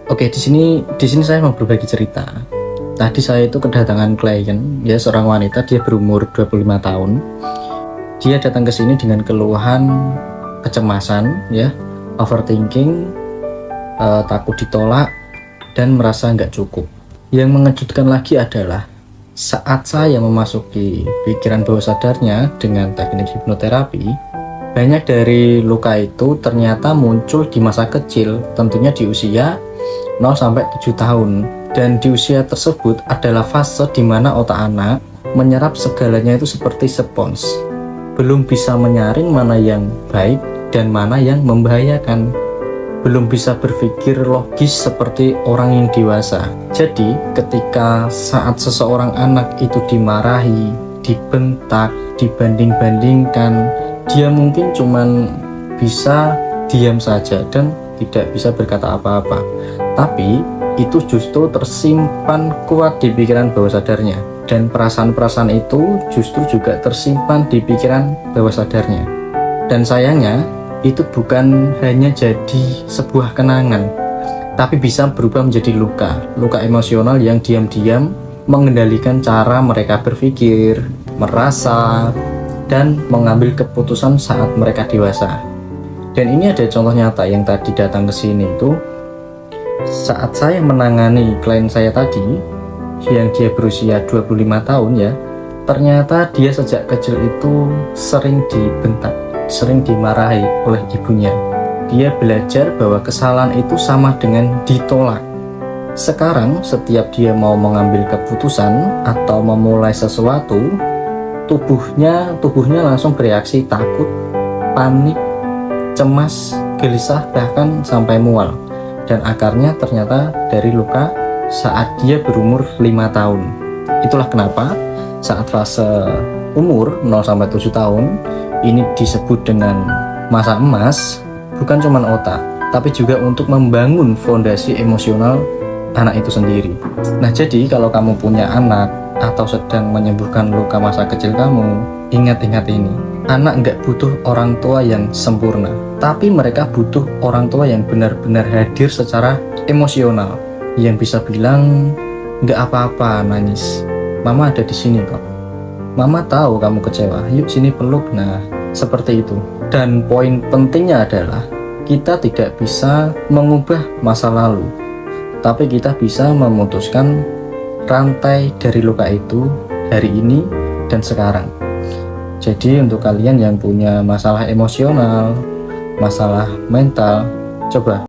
Oke, di sini saya mau berbagi cerita. Tadi saya itu kedatangan klien, ya seorang wanita, dia berumur 25 tahun. Dia datang ke sini dengan keluhan kecemasan, ya, overthinking, takut ditolak, dan merasa nggak cukup. Yang mengejutkan lagi adalah saat saya memasuki pikiran bawah sadarnya dengan teknik hipnoterapi, banyak dari luka itu ternyata muncul di masa kecil, tentunya di usia 0 sampai 7 tahun. Dan di usia tersebut adalah fase di mana otak anak menyerap segalanya itu seperti spons. Belum bisa menyaring mana yang baik dan mana yang membahayakan. Belum bisa berpikir logis seperti orang yang dewasa. Jadi, ketika saat seseorang anak itu dimarahi, dibentak, dibanding-bandingkan, dia mungkin cuman bisa diam saja dan tidak bisa berkata apa-apa. Tapi itu justru tersimpan kuat di pikiran bawah sadarnya, dan perasaan-perasaan itu justru juga tersimpan di pikiran bawah sadarnya. Dan sayangnya itu bukan hanya jadi sebuah kenangan, tapi bisa berubah menjadi luka emosional yang diam-diam mengendalikan cara mereka berpikir, merasa, dan mengambil keputusan saat mereka dewasa. Dan ini ada contoh nyata yang tadi datang ke sini itu. Saat saya menangani klien saya tadi, yang dia berusia 25 tahun ya, ternyata dia sejak kecil itu sering dibentak, sering dimarahi oleh ibunya. Dia belajar bahwa kesalahan itu sama dengan ditolak. Sekarang setiap dia mau mengambil keputusan atau memulai sesuatu, tubuhnya langsung bereaksi takut, panik, cemas, gelisah, bahkan sampai mual. Dan akarnya ternyata dari luka saat dia berumur 5 tahun. Itulah kenapa saat fase umur 0 sampai 7 tahun ini disebut dengan masa emas, bukan cuma otak, tapi juga untuk membangun fondasi emosional anak itu sendiri. Nah, jadi kalau kamu punya anak atau sedang menyembuhkan luka masa kecil kamu, ingat-ingat ini. Anak nggak butuh orang tua yang sempurna, tapi mereka butuh orang tua yang benar-benar hadir secara emosional, yang bisa bilang, nggak apa-apa nangis, mama ada di sini kok, mama tahu kamu kecewa, yuk sini peluk. Nah, seperti itu. Dan poin pentingnya adalah kita tidak bisa mengubah masa lalu, tapi kita bisa memutuskan rantai dari luka itu hari ini dan sekarang. Jadi untuk kalian yang punya masalah emosional, masalah mental, coba